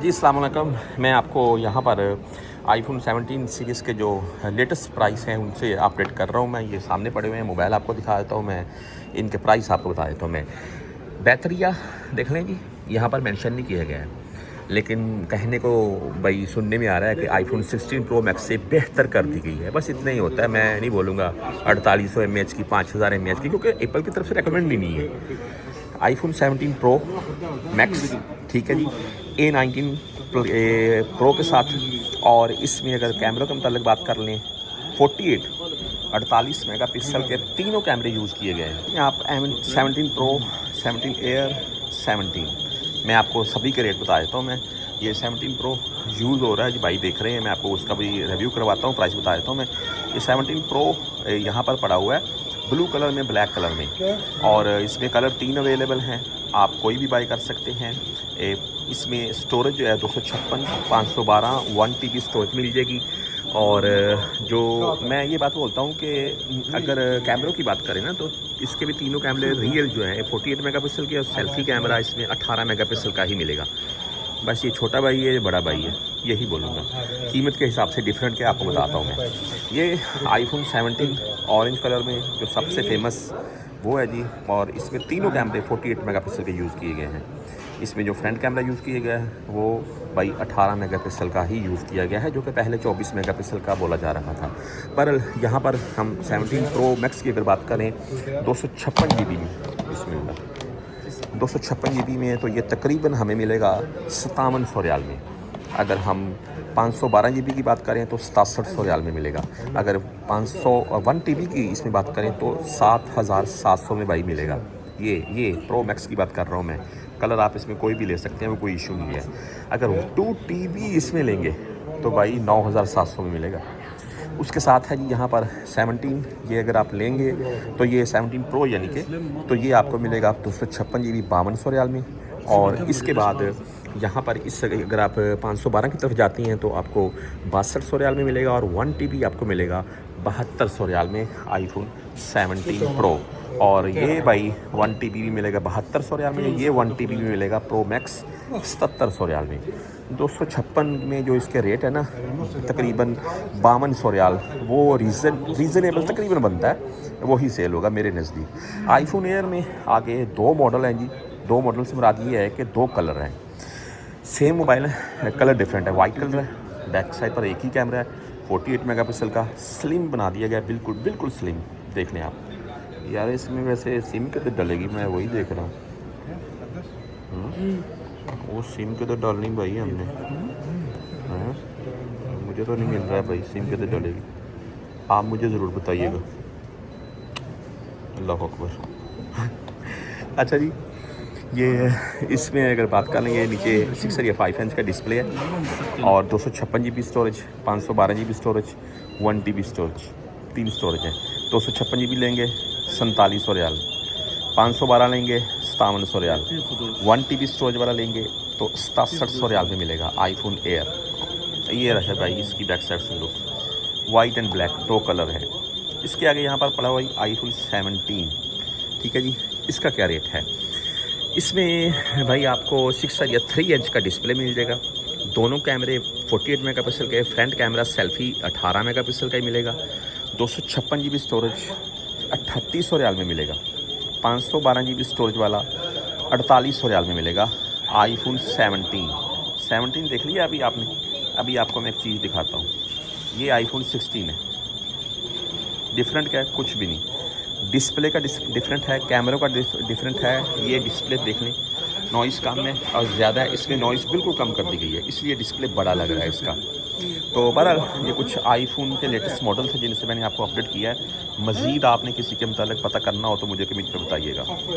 जी अस्सलाम वालेकुम। मैं आपको यहाँ पर आईफोन 17 सीरीज़ के जो लेटेस्ट प्राइस हैं उनसे अपडेट कर रहा हूँ। मैं ये सामने पड़े हुए हैं, मोबाइल आपको दिखा देता हूँ, मैं इनके प्राइस आपको बता देता हूँ। मैं बैटरिया देख लें जी, यहाँ पर मेंशन नहीं किया गया है, लेकिन कहने को भाई सुनने में आ रहा है कि आईफोन 16 प्रो मैक्स से बेहतर कर दी गई है। बस इतना ही होता है, मैं नहीं बोलूँगा 4800 mAh की, 5000 mAh की, क्योंकि एप्पल की तरफ से रिकमेंड ही नहीं है। आईफोन 17 प्रो मैक्स, ठीक है जी, A19 प्रो के साथ। और इसमें अगर कैमरा के मतलब बात कर लें, 48 मेगापिक्सल के तीनों कैमरे यूज़ किए गए हैं। आप 17 प्रो, 17 एयर, 17, मैं आपको सभी के रेट बता देता हूँ। मैं ये 17 प्रो यूज़ हो रहा है जी, भाई देख रहे हैं, मैं आपको उसका भी रिव्यू करवाता हूँ, प्राइस बता देता हूँ। मैं ये 17 प्रो यहाँ पर पड़ा हुआ है ब्लू कलर में, ब्लैक कलर में, और इसमें कलर 3 अवेलेबल हैं, आप कोई भी बाई कर सकते हैं। इसमें स्टोरेज जो है 256, 512, 1 TB स्टोरेज मिल जाएगी। और जो मैं ये बात बोलता हूँ कि अगर कैमरों की बात करें ना, तो इसके भी तीनों कैमरे रियल जो हैं 48 मेगापिक्सल के, और सेल्फी कैमरा इसमें 18 मेगापिक्सल का ही मिलेगा। बस ये छोटा भाई है, ये बड़ा भाई है, यही बोलूँगा। कीमत के हिसाब से डिफरेंट क्या आपको बताता हूँ मैं। ये आईफोन 17 ऑरेंज कलर में जो सबसे फेमस वो है जी, और इसमें तीनों कैमरे 48 मेगापिक्सल के यूज़ किए गए हैं। इसमें जो फ्रंट कैमरा यूज़ किया गया है वो भाई 18 मेगापिक्सल का ही यूज़ किया गया है, जो कि पहले 24 मेगापिक्सल का बोला जा रहा था। पर यहाँ पर हम 17 प्रो मैक्स की अगर बात करें 256 GB में, इसमें 256 GB में है, तो ये तकरीबन हमें मिलेगा 5700 रियाल में। अगर हम 512 GB की बात करें तो 6700 रियाल में मिलेगा। अगर 1 TB की इसमें बात करें तो 7700 में भाई मिलेगा। ये प्रो मैक्स की बात कर रहा हूँ मैं। कलर आप इसमें कोई भी ले सकते हैं, वो कोई इशू नहीं है। अगर 2 TB इसमें लेंगे तो भाई 9700 में मिलेगा। उसके साथ है जी यहाँ पर 17, ये अगर आप लेंगे तो ये 17 प्रो यानी कि, तो ये आपको मिलेगा 256 GB 5200 रियाल में। और इसके बाद यहाँ पर इस अगर आप 512 की तरफ जाती हैं तो आपको 6200 रियाल में मिलेगा, और 1 TB आपको मिलेगा 7200 रियाल में आईफोन 17 प्रो। और ये भाई 1 TB भी मिलेगा 7200 रियाल में, ये 1 TB भी मिलेगा प्रो मैक्स 7700 रियाल में। 256 में जो इसके रेट है ना, तकरीबन 5200 रियाल, वो रीज़नेबल तकरीबन बनता है, वही सेल होगा मेरे नज़दीक। आईफोन एयर में आगे 2 मॉडल हैं जी, 2 मॉडल से मुराद ये है कि 2 कलर हैं। सेम मोबाइल है, कलर डिफरेंट है, वाइट कलर है, बैक साइड पर एक ही कैमरा है, 48 मेगापिक्सल का, स्लिम बना दिया गया, बिल्कुल स्लिम। देख लें आप यार, इसमें वैसे सिम कितने डलेगी, मैं वही देख रहा हूँ। वो सिम कितने डालनी भाई हमने, मुझे तो नहीं मिल रहा है भाई, सिम कितने डलेगी, आप मुझे ज़रूर बताइएगा। अल्लाह अकबर। अच्छा जी, ये इसमें अगर बात कर लें, ये नीचे 6 या 5 इंच का डिस्प्ले है, और 256 GB storage, 512 GB storage, 1 TB storage, 3 storage है। 256 GB लेंगे 4700 रियाल, 512 लेंगे 5700 रियाल, 1 TB स्टोरेज वाला लेंगे तो 6700 रियाल में मिलेगा आईफोन एयर। ये रहा भाई इसकी बैक साइड से look, white and black 2 colour है। इसके आगे यहाँ पर पड़ा हुआ आईफोन 17, ठीक है जी। इसका क्या रेट है? इसमें भाई आपको 6 या 3 इंच का डिस्प्ले मिल जाएगा, दोनों कैमरे 48 मेगापिक्सल के, फ्रंट कैमरा सेल्फी 18 मेगापिक्सल का ही मिलेगा, 256 GB स्टोरेज 3800 रियाल में मिलेगा, 512 GB स्टोरेज वाला 4800 रियाल में मिलेगा। आईफोन 17 देख लिया अभी आपने। अभी आपको मैं एक चीज़ दिखाता हूँ, ये आईफोन 16 है। डिफरेंट क्या है? कुछ भी नहीं। डिस्प्ले का डिफरेंट है, कैमरों का डिफरेंट है। ये डिस्प्ले देख लें, नॉइज़ कम है और ज़्यादा है, इसमें नॉइज़ बिल्कुल कम कर दी गई है, इसलिए डिस्प्ले बड़ा लग रहा है इसका। तो बहरहाल ये कुछ आईफोन के लेटेस्ट मॉडल थे जिनसे मैंने आपको अपडेट किया है। मज़ीद आपने किसी के मुतालिक पता करना हो तो मुझे कमेंट में बताइएगा।